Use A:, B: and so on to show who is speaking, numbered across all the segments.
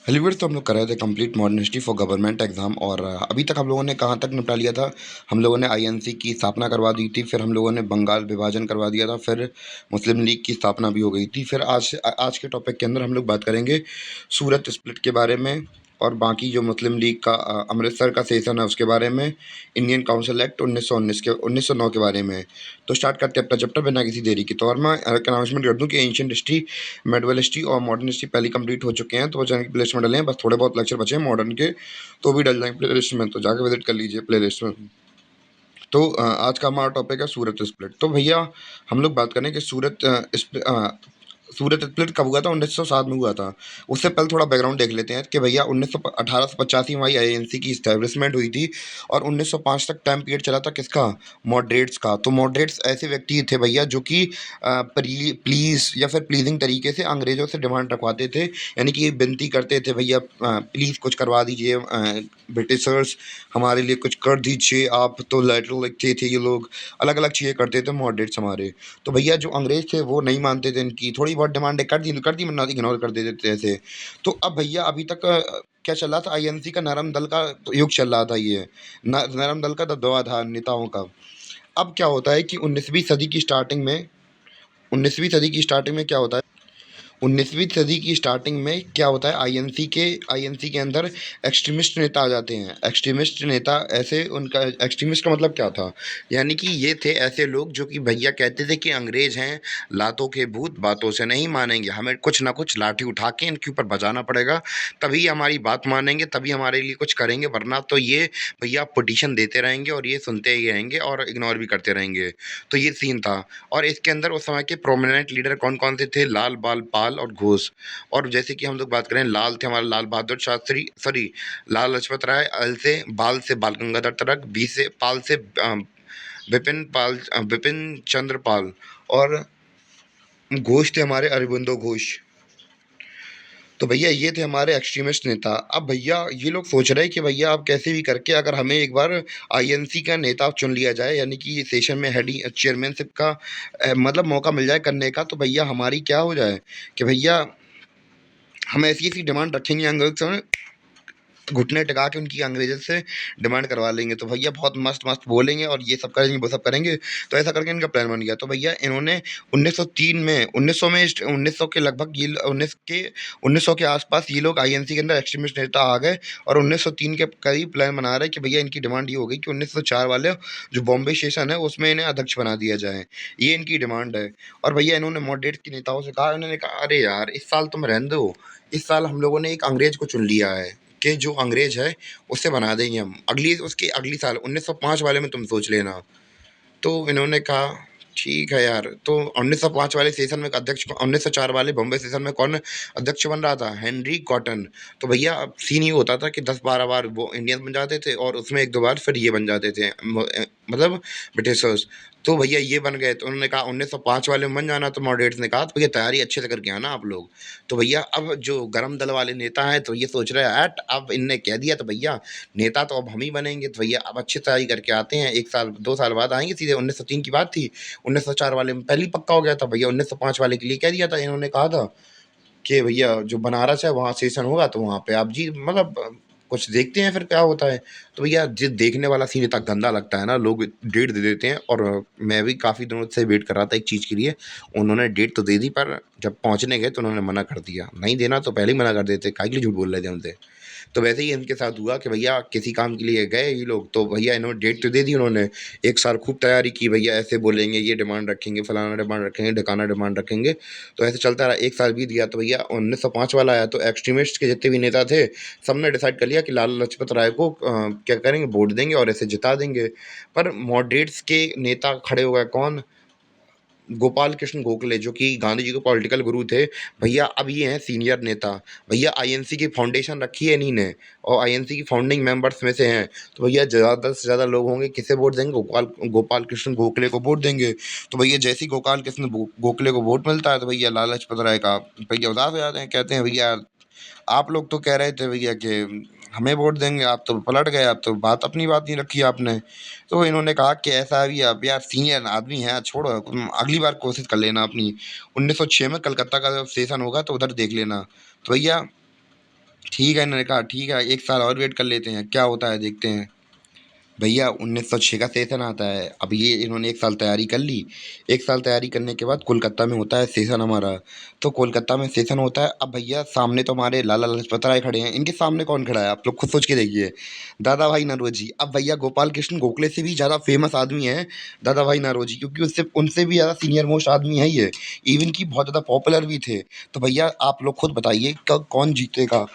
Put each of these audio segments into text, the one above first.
A: Hollywood तो हम लोग कर रहे थे complete modern history for government exam. और अभी तक हम लोगों ने कहाँ तक निपटा लिया था। हम लोगों ने आईएनसी की स्थापना करवा दी थी, फिर हम लोगों ने बंगाल विभाजन करवा दिया था, फिर मुस्लिम लीग की स्थापना भी हो गई थी। फिर आज के टॉपिक के अंदर हम लोग बात करेंगे सूरत स्प्लिट के बारे में, और बाकी जो मुस्लिम लीग का अमृतसर का सेशन है उसके बारे में, इंडियन काउंसिल एक्ट 1909 के बारे में। तो स्टार्ट करते हैं अपना चैप्टर बिना किसी देरी की। तो और मैं अनाउंसमेंट कर दूं कि एंशियंट हिस्ट्री, मेडवल हिस्ट्री और मॉडर्न हिस्ट्री पहले कंप्लीट हो चुके हैं, तो वो चैनल की प्लेलिस्ट में डले हैं। बस थोड़े बहुत लेक्चर बचे हैं मॉडर्न के, तो भी डल जाएंगे प्लेलिस्ट में, तो जाकर विजिट कर लीजिए प्लेलिस्ट में। तो आज का हमारा टॉपिक है सूरत स्प्लिट। तो भैया हम लोग बात करें कि सूरत स्प्लिट कब हुआ था। 1907 में हुआ था। उससे पहले थोड़ा बैकग्राउंड देख लेते हैं कि भैया 1885 में हमारी आईएनसी की इस्टेब्लिशमेंट हुई थी, और 1905 तक टाइम पीरियड चला था किसका, मॉडरेट्स का। तो मॉडरेट्स ऐसे व्यक्ति थे भैया जो कि प्लीज या फिर प्लीजिंग तरीके से अंग्रेजों से डिमांड रखवाते थे, यानी कि विनती करते थे भैया प्लीज कुछ करवा दीजिए, ब्रिटिशर्स हमारे लिए कुछ कर दीजिए आप। तो लेटर लिखते थे ये लोग, अलग अलग चीज़ें करते थे मॉडरेट्स हमारे। तो भैया जो अंग्रेज थे वो नहीं मानते थे इनकी, थोड़ी बहुत डिमांडें कर दी वरना इग्नोर कर देते थे ऐसे। तो अब भैया अभी तक क्या चल रहा था, आईएनसी का नरम दल का युग चल रहा था ये, नरम दल का दबदबा था नेताओं का। अब क्या होता है कि 19वीं सदी की स्टार्टिंग में क्या होता है, 19वीं सदी की स्टार्टिंग में क्या होता है, आईएनसी के अंदर एक्सट्रीमिस्ट नेता आ जाते हैं। एक्सट्रीमिस्ट नेता ऐसे, उनका एक्सट्रीमिस्ट का मतलब क्या था, यानी कि ये थे ऐसे लोग जो कि भैया कहते थे कि अंग्रेज हैं लातों के भूत, बातों से नहीं मानेंगे, हमें कुछ ना कुछ लाठी उठा के इनके ऊपर बजाना पड़ेगा, तभी हमारी बात मानेंगे, तभी हमारे लिए कुछ करेंगे, वरना तो ये भैया पिटीशन देते रहेंगे और ये सुनते ही रहेंगे और इग्नोर भी करते रहेंगे। तो ये सीन था। और इसके अंदर उस समय के प्रोमिनेंट लीडर कौन कौन से थे, लाल, बाल, पाल और घोष। और जैसे कि हम लोग बात करें, लाल थे हमारे लाल बहादुर शास्त्री, सॉरी लाल लजपत राय, अल से बाल से बाल गंगाधर तिलक, बी से पाल से विपिन चंद्र पाल, और घोष थे हमारे अरविंदो घोष। तो भैया ये थे हमारे एक्सट्रीमिस्ट नेता। अब भैया ये लोग सोच रहे हैं कि भैया आप कैसे भी करके अगर हमें एक बार आईएनसी का नेता चुन लिया जाए, यानी कि सेशन में हेडिंग चेयरमैनशिप का मतलब मौका मिल जाए करने का, तो भैया हमारी क्या हो जाए कि भैया हम ऐसी ऐसी डिमांड रखेंगे अंग्रेज से, घुटने टिका के उनकी अंग्रेज़ों से डिमांड करवा लेंगे। तो भैया बहुत मस्त-मस्त बोलेंगे और ये सब करेंगे, वो सब करेंगे। तो ऐसा करके इनका प्लान बन गया। तो भैया इन्होंने 1903 में 1900 के लगभग ये 1900 के आस-पास ये लोग आईएनसी के अंदर एक्सट्रीमिस्ट नेता आ गए, और 1903 के करीब प्लान बना रहे हैं कि भैया इनकी डिमांड ये हो गई कि 1904 वाले जो बॉम्बे सेशन है उसमें इन्हें अध्यक्ष बना दिया जाए। ये इनकी डिमांड है। और भैया इन्होंने मॉडरेट के नेताओं से कहा, इन्होंने कहा अरे यार इस साल तुम रहने दो, इस साल हम लोगों ने एक अंग्रेज को चुन लिया है कि जो अंग्रेज है उससे बना देंगे हम, अगली साल 1905 वाले में तुम सोच लेना। तो इन्होंने कहा ठीक है यार। तो 1905 वाले सेशन में अध्यक्ष, 1904 वाले बॉम्बे सेशन में कौन अध्यक्ष बन रहा था, हेनरी कॉटन। तो भैया अब सीन ये होता था कि 10-12 बार वो इंडियंस बन जाते थे, और उसमें 1-2 बार फिर ये बन जाते थे, मतलब ब्रिटिशर्स। तो भैया ये बन गए। तो उन्होंने कहा 1905 वाले में बन जाना। तो मॉडरेट्स ने कहा तो भैया तैयारी अच्छे से करके आना आप लोग। तो भैया अब जो गरम दल वाले नेता हैं तो ये सोच रहे हैं हट, अब इनने कह दिया तो भैया नेता तो अब हम ही बनेंगे। तो भैया अब अच्छी तैयारी करके आते हैं, 1 साल 2 साल बाद आएँगे सीधे। 1903 की बात थी, 1904 वाले में पहले ही पक्का हो गया था। भैया 1905 वाले के लिए कह दिया था, इन्होंने कहा था कि भैया जो बनारस है वहाँ सेशन होगा, तो वहाँ पे आप जी मतलब कुछ देखते हैं फिर क्या होता है। तो भैया जिस देखने वाला सीन इतना गंदा लगता है ना, लोग डेट दे देते हैं। और मैं भी काफ़ी दिनों से वेट कर रहा था एक चीज़ के लिए। उन्होंने डेट तो दे दी, पर जब पहुँचने गए तो उन्होंने मना कर दिया। नहीं देना तो पहले ही मना कर देते, काहे के लिए झूठ बोल रहे थे उनसे। तो वैसे ही इनके साथ हुआ कि भैया किसी काम के लिए गए ये लोग, तो भैया इन्होंने डेट तो दे दी उन्होंने। 1 साल खूब तैयारी की, भैया ऐसे बोलेंगे, ये डिमांड रखेंगे, फलाना डिमांड रखेंगे, ढिकाना डिमांड रखेंगे। तो ऐसे चलता रहा, 1 साल बीत गया। तो भैया 1905 वाला आया, तो एक्सट्रीमिस्ट के जितने भी नेता थे, सबने डिसाइड कर लिया कि लाला लाजपत राय को क्या करेंगे, वोट देंगे और ऐसे जिता देंगे। पर मॉडरेट्स के नेता खड़े हो गए कौन, गोपाल कृष्ण गोखले, जो कि गांधी जी के पॉलिटिकल गुरु थे। भैया अब ये हैं सीनियर नेता। भैया आईएनसी की फाउंडेशन रखी है इन्हीं ने, और आईएनसी की फाउंडिंग मेंबर्स में से हैं। तो भैया ज़्यादा से ज़्यादा लोग होंगे, किसे वोट देंगे, गोपाल कृष्ण गोखले को वोट देंगे। तो भैया जैसे ही गोपाल कृष्ण गोखले को वोट मिलता है, तो भैया लाला लाजपत राय का भैया उदास हो जाते हैं, कहते हैं भैया आप लोग तो कह रहे थे भैया कि हमें वोट देंगे, आप तो पलट गए, आप तो अपनी बात नहीं रखी आपने। तो इन्होंने कहा कि ऐसा है, अब यार सीनियर आदमी है, छोड़ो, तुम अगली बार कोशिश कर लेना अपनी। 1906 में कलकत्ता का जब सेशन होगा तो उधर देख लेना। तो भैया ठीक है, इन्होंने कहा ठीक है 1 साल और वेट कर लेते हैं, क्या होता है देखते हैं। भैया 1906 का सेशन आता है। अब ये इन्होंने 1 साल तैयारी कर ली। 1 साल तैयारी करने के बाद कोलकाता में होता है सेशन हमारा। तो कोलकाता में सेशन होता है। अब भैया सामने तो हमारे लाला लाजपत राय खड़े हैं। इनके सामने कौन खड़ा है आप लोग खुद सोच के देखिए। दादा भाई नौरोजी। अब भैया गोपाल कृष्ण गोखले से भी ज़्यादा फेमस आदमी है दादा भाई नौरोजी, क्योंकि उससे उनसे भी ज़्यादा सीनियर मोस्ट आदमी है ये। इवन की बहुत ज़्यादा पॉपुलर भी थे। तो भैया आप लोग खुद बताइए कौन जीतेगा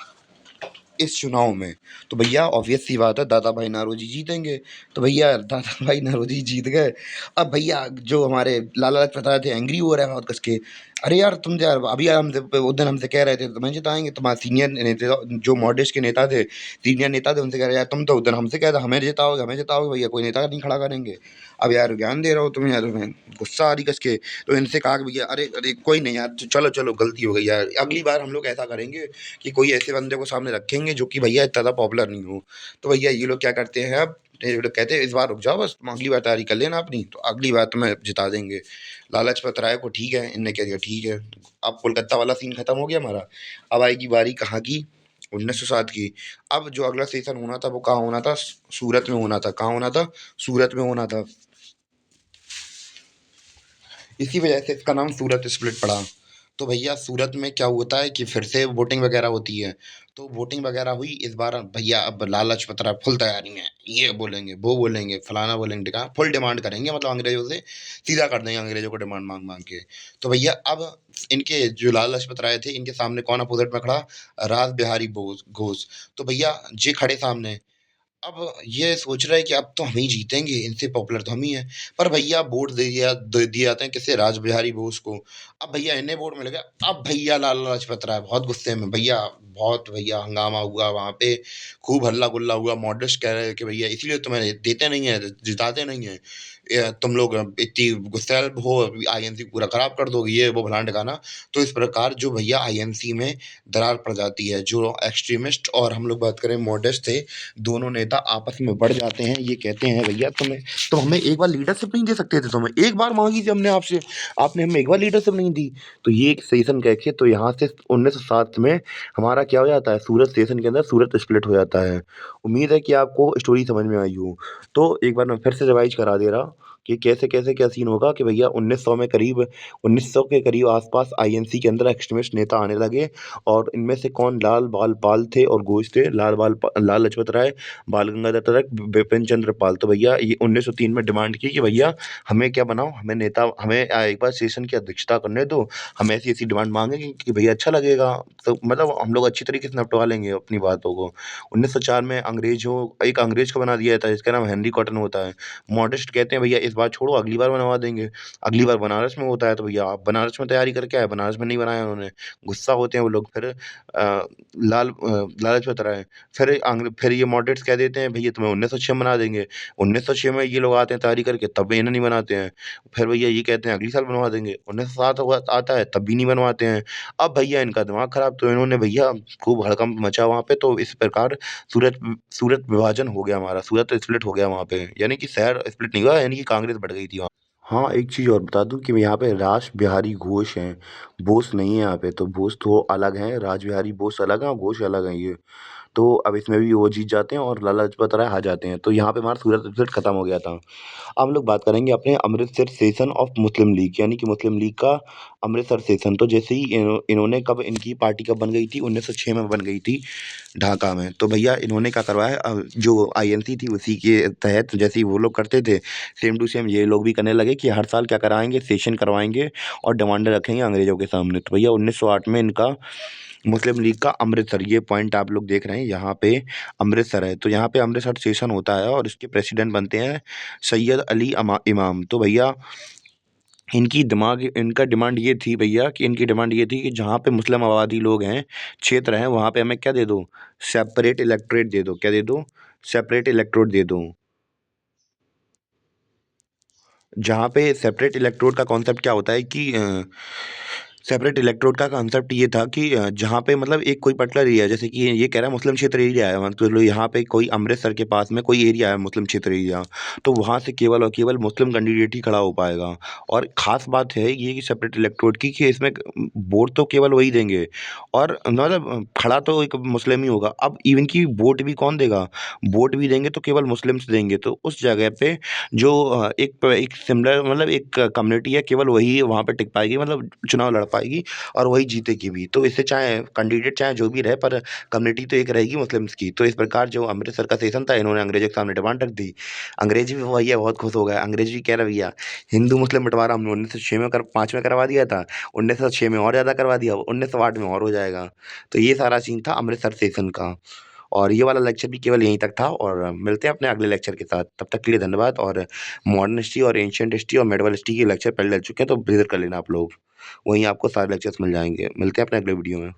A: इस चुनाव में। तो भैया ऑब्वियस सी बात है दादा भाई नारोजी जीतेंगे। तो भैया दादा भाई नारोजी जीत गए। अब भैया जो हमारे लाला लाजपत राय थे एंग्री हो रहे हैं बहुत कस के। अरे यार तुम तो यार अभी यार हमसे उस दिन हमसे कह रहे थे तुम्हें जिताएंगे, तुम्हारे सीनियर नेता जो मॉडरेट के नेता थे, सीनियर नेता थे, उनसे कह रहे यार तुम तो उस दिन हमसे कह रहे हमें जिताओगे हमें जिताओगे, भैया कोई नेता नहीं खड़ा करेंगे। अब यार ज्ञान दे रहा हो तुम यार, तुम्हें गुस्सा आ रही कस के। तो इनसे कहा कि भैया अरे अरे कोई नहीं यार, चलो चलो गलती हो गई यार, अगली बार हम लोग ऐसा करेंगे कि कोई ऐसे बंदे को सामने रखेंगे जो कि भैया इतना ज़्यादा पॉपुलर नहीं हो। तो भैया ये लोग क्या करते हैं अब, ये लोग कहते हैं इस बार रुक जाओ बस, तुम अगली बार तैयारी कर लेना अपनी, तो अगली बार तुम्हें जिता देंगे। लाला लाजपत राय को ठीक है, इनने कह दिया ठीक है। अब कोलकाता वाला सीन खत्म हो गया हमारा। अब आएगी बारी कहाँ की, 1907 की। अब जो अगला सेशन होना था वो कहाँ होना था, सूरत में होना था। कहाँ होना था, सूरत में होना था। इसी वजह से इसका नाम सूरत स्प्लिट पड़ा। तो भैया सूरत में क्या होता है कि फिर से वोटिंग वगैरह होती है। तो वोटिंग वगैरह हुई इस बार भैया। अब लाला लाजपत राय फुल तैयारी में है, ये बोलेंगे वो बोलेंगे फलाना बोलेंगे ढिकाना, फुल डिमांड करेंगे, मतलब अंग्रेजों से सीधा कर देंगे अंग्रेजों को डिमांड मांग मांग के। तो भैया अब इनके जो लाला लाजपत राय थे इनके सामने कौन अपोजिट में खड़ा, रास बिहारी बोस घोष। तो भैया जे खड़े सामने। अब ये सोच रहा है कि अब तो हम ही जीतेंगे, इनसे पॉपुलर तो हम ही हैं। पर भैया वोट दे दिए जाते हैं किसे, राज बिहारी बोस को। अब भैया इन्हें वोट मिल गया। अब भैया लाला लाजपत राय बहुत गुस्से में भैया, बहुत भैया हंगामा हुआ वहां पे। खूब हल्ला गुल्ला हुआ। मॉडरेट कह रहे हैं कि भैया इसीलिए तुम्हें देते नहीं है, जिताते नहीं है, तुम लोग इतनी गुस्सैल हो, आईएनसी पूरा खराब कर दोगे, ये वो फलाना ढिकाना। तो इस प्रकार जो भैया आईएनसी में दरार पड़ जाती है। जो एक्सट्रीमिस्ट और हम लोग बात करें मॉडरेट थे, दोनों नेता आपस में बढ़ जाते हैं। ये कहते हैं भैया तुम हमें एक बार लीडरशिप नहीं दे सकते थे, तुम्हें एक बार मांगी थी हमने आपसे, आपने हमें एक बार लीडरशिप नहीं दी। तो ये एक सेशन कह के, तो यहाँ से 1907 में हमारा क्या हो जाता है, सूरत स्टेशन के अंदर सूरत स्प्लिट हो जाता है। उम्मीद है कि आपको स्टोरी समझ में आई हो। तो एक बार मैं फिर से रिवाइज करा दे रहा कि कैसे कैसे क्या सीन होगा कि भैया 1900 में करीब 1900 के करीब आसपास आईएनसी के अंदर एक्सट्रीमिस्ट नेता आने लगे। और इनमें से कौन, लाल बाल पाल थे और घोष थे, लाल लजपत राय, बाल गंगाधर तिलक, बिपिन चंद्र पाल। तो भैया ये 1903 में डिमांड की कि भैया हमें क्या बनाओ, हमें नेता, हमें एक बार सेशन की अध्यक्षता करने दो, हम ऐसी ऐसी डिमांड मांगेंगे कि भैया अच्छा लगेगा, तो मतलब हम लोग अच्छी तरीके से निपटवा लेंगे अपनी बातों को। 1904 में एक अंग्रेज को बना दिया जाता है जिसका नाम हेनरी कॉटन होता है। मॉडरेट कहते हैं भैया इस बार छोड़ो, अगली बार बनवा देंगे। अगली बार बनारस में होता है। तो भैया आप बनारस में तैयारी करके आए, बनारस में नहीं बनाया उन्होंने। गुस्सा होते हैं वो लोग। फिर लालच राय, फिर ये मॉडरेट्स कह देते हैं भैया तुम्हें 1906 में बना देंगे। 1906 में ये लोग आते हैं तैयारी करके, तब भी इन्हें नहीं बनाते हैं। फिर भैया ये कहते हैं अगले साल बनवा देंगे। 1907 हुआ आता है तब भी नहीं बनवाते हैं। अब भैया इनका दिमाग खराब, तो इन्होंने भैया खूब हड़कंप मचा वहाँ पे। तो इस प्रकार सूरत सूरत विभाजन हो गया हमारा, सूरत स्प्लिट हो गया वहाँ पे, यानी कि शहर स्प्लिट नहीं हुआ, यानी कि कांग्रेस बढ़ गई थी वहाँ। हाँ, एक चीज़ और बता दूँ कि यहाँ पे रास बिहारी घोष हैं, बोस नहीं है यहाँ पे। तो बोस तो अलग हैं, रास बिहारी बोस अलग हैं और घोष अलग हैं ये। तो अब इसमें भी वो जीत जाते हैं और लाला लाजपत राय हार जाते हैं। तो यहाँ पे हमारा सूरत स्प्लिट खत्म हो गया था। अब हम लोग बात करेंगे अपने Amritsar session of Muslim league, यानी कि मुस्लिम लीग का अमृतसर सेशन। तो जैसे ही इन्होंने कब, इनकी पार्टी कब बन गई थी, 1906 में बन गई थी ढाका में। तो भैया इन्होंने क्या करवाया, जो आईएनसी थी उसी के तहत जैसे ही वो लोग करते थे, सेम टू सेम ये लोग भी करने लगे कि हर साल क्या कराएंगे, सेशन करवाएंगे और डिमांडें रखेंगे अंग्रेजों के सामने। तो भैया 1908 में इनका मुस्लिम लीग का अमृतसर, ये पॉइंट आप लोग देख रहे हैं यहाँ पे अमृतसर है। तो यहाँ पे अमृतसर सेशन होता है और इसके प्रेसिडेंट बनते हैं सैयद अली इमाम। तो भैया इनका डिमांड ये थी भैया, कि इनकी डिमांड ये थी कि जहाँ पे मुस्लिम आबादी लोग हैं, क्षेत्र हैं, वहाँ पे हमें क्या दे दो, सेपरेट इलेक्टोरेट दे दो। क्या दे दो, सेपरेट इलेक्टोरेट दे दो। जहाँ पे सेपरेट इलेक्टोरेट का कॉन्सेप्ट क्या होता है कि सेपरेट इलेक्ट्रोड का कांसेप्ट ये था कि जहाँ पे मतलब एक कोई पर्टिकुलर एरिया जैसे कि ये कह रहा है मुस्लिम क्षेत्र एरिया है मतलब यहाँ पे कोई अमृतसर के पास में कोई एरिया है मुस्लिम क्षेत्र एरिया, तो वहाँ से केवल और केवल मुस्लिम कैंडिडेट ही खड़ा हो पाएगा। और ख़ास बात है ये कि सेपरेट इलेक्ट्रोड की कि इसमें वोट तो केवल वही देंगे और मतलब खड़ा तो एक मुस्लिम ही होगा। अब इवन की वोट भी कौन देगा? वोट भी देंगे तो केवल मुस्लिम्स देंगे। तो उस जगह पे जो एक सिमिलर मतलब एक कम्युनिटी है केवल वही वहाँ पे टिक पाएगी मतलब चुनाव लड़ पाएगी और वही जीतेगी भी। तो इससे चाहे कैंडिडेट चाहे जो भी रहे पर कम्युनिटी तो एक रहेगी मुस्लिम्स की। तो इस प्रकार जो अमृतसर का सेशन था इन्होंने अंग्रेज़ों के सामने डिमांड रख दी। अंग्रेज़ भी भैया बहुत खुश हो गए। अंग्रेज़ भी कह रहे भैया हिंदू मुस्लिम बँटवारा हमने 1906 में 5 में करवा दिया था, 1906 में और ज़्यादा करवा दिया, 1908 में और हो जाएगा। तो ये सारा सीन था अमृतसर सेशन का। और ये वाला लेक्चर भी केवल यहीं तक था और मिलते हैं अपने अगले लेक्चर के साथ। तब तक के लिए धन्यवाद और मॉडर्न हिस्ट्री और एंशिएंट हिस्ट्री और मेडिवल हिस्ट्री के लेक्चर पहले डल चुके हैं तो विज़िट कर लेना आप लोग। वहीं आपको सारे लेक्चर्स मिल जाएँगे। मिलते हैं अपने अगले वीडियो में।